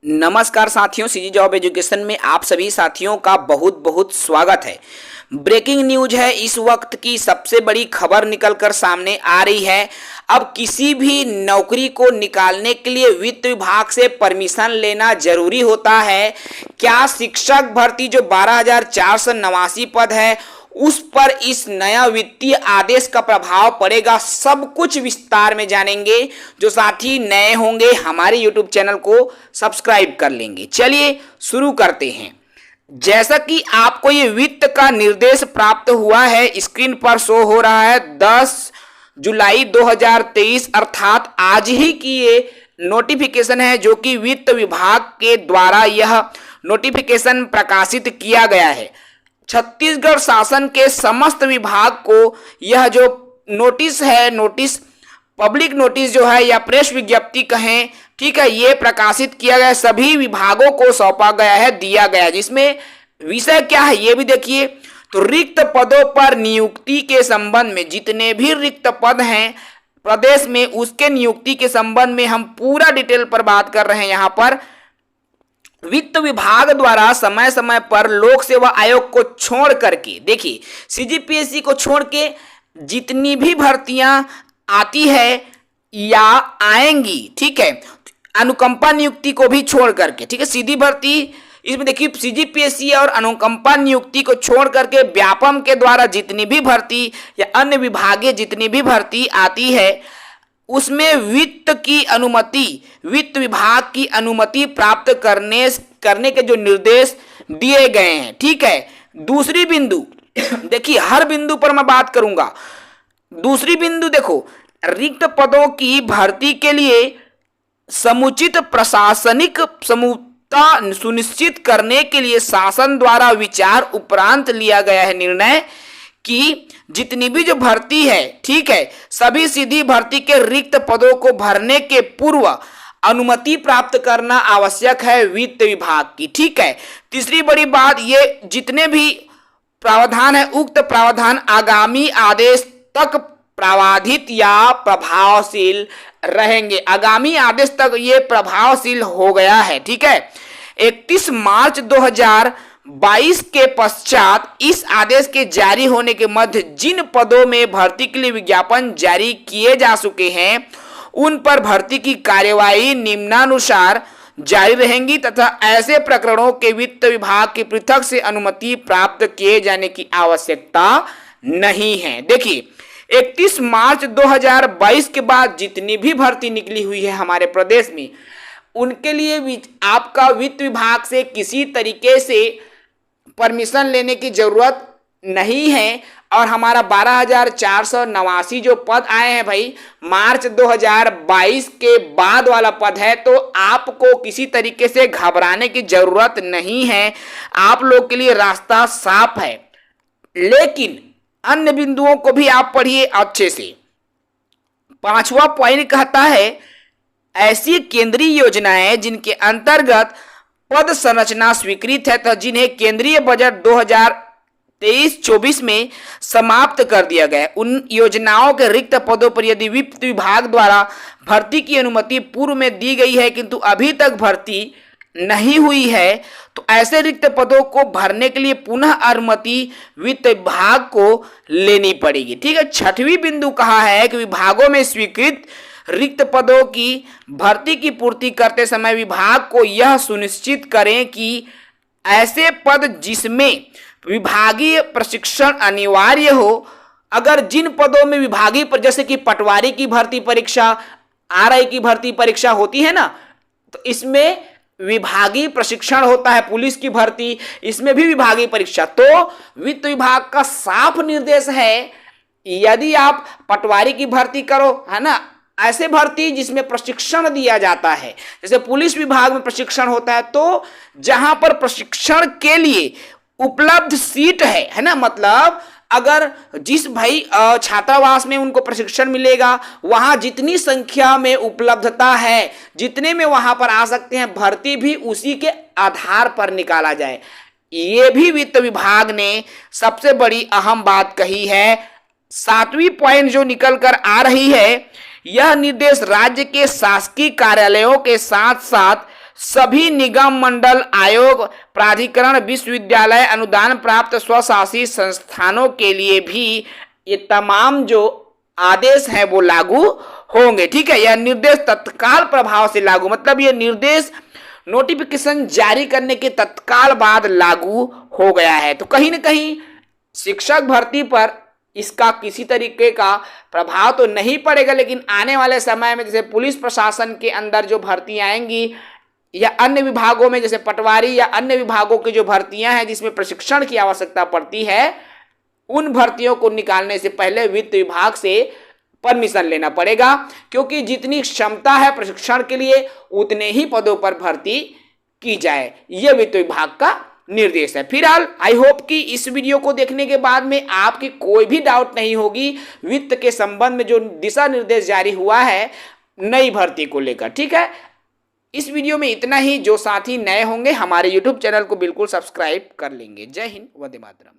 नमस्कार साथियों, CG job education में आप सभी साथियों का बहुत बहुत स्वागत है। ब्रेकिंग न्यूज है, इस वक्त की सबसे बड़ी खबर निकलकर सामने आ रही है। अब किसी भी नौकरी को निकालने के लिए वित्त विभाग से परमिशन लेना जरूरी होता है। क्या शिक्षक भर्ती जो 12,489 पद है उस पर इस नया वित्तीय आदेश का प्रभाव पड़ेगा, सब कुछ विस्तार में जानेंगे। जो साथी नए होंगे हमारे YouTube चैनल को सब्सक्राइब कर लेंगे। चलिए शुरू करते हैं। जैसा कि आपको ये वित्त का निर्देश प्राप्त हुआ है, स्क्रीन पर शो हो रहा है 10 जुलाई 2023 अर्थात आज ही की ये नोटिफिकेशन है, जो कि वित्त विभाग के द्वारा यह नोटिफिकेशन प्रकाशित किया गया है। छत्तीसगढ़ शासन के समस्त विभाग को यह जो नोटिस है, नोटिस पब्लिक नोटिस जो है या प्रेस विज्ञप्ति कहें, ठीक है, ये प्रकाशित किया गया, सभी विभागों को सौंपा गया है, दिया गया है। जिसमें विषय क्या है ये भी देखिए। तो रिक्त पदों पर नियुक्ति के संबंध में जितने भी रिक्त पद हैं प्रदेश में, उसके नियुक्ति के संबंध में हम पूरा डिटेल पर बात कर रहे हैं। यहाँ पर वित्त विभाग द्वारा समय समय पर लोक सेवा आयोग को छोड़ करके, देखिए सीजीपीएससी को छोड़ के जितनी भी भर्तियां आती है या आएंगी, ठीक है, अनुकंपा नियुक्ति को भी छोड़ करके, ठीक है, सीधी भर्ती इसमें देखिए सीजीपीएससी और अनुकंपा नियुक्ति को छोड़ करके व्यापम के द्वारा जितनी भी भर्ती या अन्य विभागीय जितनी भी भर्ती आती है उसमें वित्त विभाग की अनुमति प्राप्त करने के जो निर्देश दिए गए हैं, ठीक है। दूसरी बिंदु देखिए, हर बिंदु पर मैं बात करूंगा। दूसरी बिंदु देखो, रिक्त पदों की भर्ती के लिए समुचित प्रशासनिक समता सुनिश्चित करने के लिए शासन द्वारा विचार उपरांत लिया गया है निर्णय कि जितनी भी जो भर्ती है, ठीक है, सभी सीधी भर्ती के रिक्त पदों को भरने के पूर्व अनुमति प्राप्त करना आवश्यक है वित्त विभाग की, ठीक है। तीसरी बड़ी बात, ये जितने भी प्रावधान है उक्त प्रावधान आगामी आदेश तक प्रावधानित या प्रभावशील रहेंगे। आगामी आदेश तक ये प्रभावशील हो गया है, ठीक है। 31 मार्च 2022 के पश्चात इस आदेश के जारी होने के मध्य जिन पदों में भर्ती के लिए विज्ञापन जारी किए जा चुके हैं उन पर भर्ती की कार्यवाही निम्नानुसार जारी रहेंगी तथा ऐसे प्रकरणों के वित्त विभाग की पृथक से अनुमति प्राप्त किए जाने की आवश्यकता नहीं है। देखिए 31 मार्च 2022 के बाद जितनी भी भर्ती निकली हुई है हमारे प्रदेश में, उनके लिए आपका वित्त विभाग से किसी तरीके से परमिशन लेने की जरूरत नहीं है। और हमारा 12,489 जो पद आए हैं भाई, मार्च 2022 के बाद वाला पद है, तो आपको किसी तरीके से घबराने की जरूरत नहीं है। आप लोग के लिए रास्ता साफ है। लेकिन अन्य बिंदुओं को भी आप पढ़िए अच्छे से। 5वां पॉइंट कहता है, ऐसी केंद्रीय योजनाएं जिनके अंतर्गत पद संरचना स्वीकृत है तो जिन्हें केंद्रीय बजट 2023-24 में समाप्त कर दिया गया है, उन योजनाओं के रिक्त पदों पर यदि वित्त विभाग द्वारा भर्ती की अनुमति पूर्व में दी गई है किंतु अभी तक भर्ती नहीं हुई है, तो ऐसे रिक्त पदों को भरने के लिए पुनः अनुमति वित्त विभाग को लेनी पड़ेगी, ठीक है। 6वीं बिंदु कहा है कि विभागों में स्वीकृत रिक्त पदों की भर्ती की पूर्ति करते समय विभाग को यह सुनिश्चित करें कि ऐसे पद जिसमें विभागीय प्रशिक्षण अनिवार्य हो, अगर जिन पदों में विभागीय जैसे कि पटवारी की भर्ती परीक्षा, आरआई की भर्ती परीक्षा होती है ना, तो इसमें विभागीय प्रशिक्षण होता है। पुलिस की भर्ती, इसमें भी विभागीय परीक्षा। तो वित्त विभाग का साफ निर्देश है, यदि आप पटवारी की भर्ती करो, है ना, ऐसे भर्ती जिसमें प्रशिक्षण दिया जाता है, जैसे पुलिस विभाग में प्रशिक्षण होता है, तो जहां पर प्रशिक्षण के लिए उपलब्ध सीट है ना, मतलब अगर जिस भाई छात्रावास में उनको प्रशिक्षण मिलेगा वहां जितनी संख्या में उपलब्धता है, जितने में वहां पर आ सकते हैं, भर्ती भी उसी के आधार पर निकाला जाए। ये भी वित्त विभाग ने सबसे बड़ी अहम बात कही है। 7वीं पॉइंट जो निकल कर आ रही है, यह निर्देश राज्य के शासकीय कार्यालयों के साथ साथ सभी निगम मंडल आयोग प्राधिकरण विश्वविद्यालय अनुदान प्राप्त स्वशासी संस्थानों के लिए भी ये तमाम जो आदेश हैं वो लागू होंगे। ठीक है, यह निर्देश तत्काल प्रभाव से लागू, मतलब ये निर्देश नोटिफिकेशन जारी करने के तत्काल बाद लागू हो गया है। तो कहीं ना कहीं शिक्षक भर्ती पर इसका किसी तरीके का प्रभाव तो नहीं पड़ेगा, लेकिन आने वाले समय में जैसे पुलिस प्रशासन के अंदर जो भर्तियां आएंगी या अन्य विभागों में जैसे पटवारी या अन्य विभागों की जो भर्तियां हैं जिसमें प्रशिक्षण की आवश्यकता पड़ती है, उन भर्तियों को निकालने से पहले वित्त विभाग से परमिशन लेना पड़ेगा, क्योंकि जितनी क्षमता है प्रशिक्षण के लिए उतने ही पदों पर भर्ती की जाए, यह वित्त विभाग का निर्देश है। फिलहाल आई होप कि इस वीडियो को देखने के बाद में आपकी कोई भी डाउट नहीं होगी वित्त के संबंध में जो दिशा निर्देश जारी हुआ है नई भर्ती को लेकर। ठीक है, इस वीडियो में इतना ही। जो साथी नए होंगे हमारे YouTube चैनल को बिल्कुल सब्सक्राइब कर लेंगे। जय हिंद, वंदे मातरम।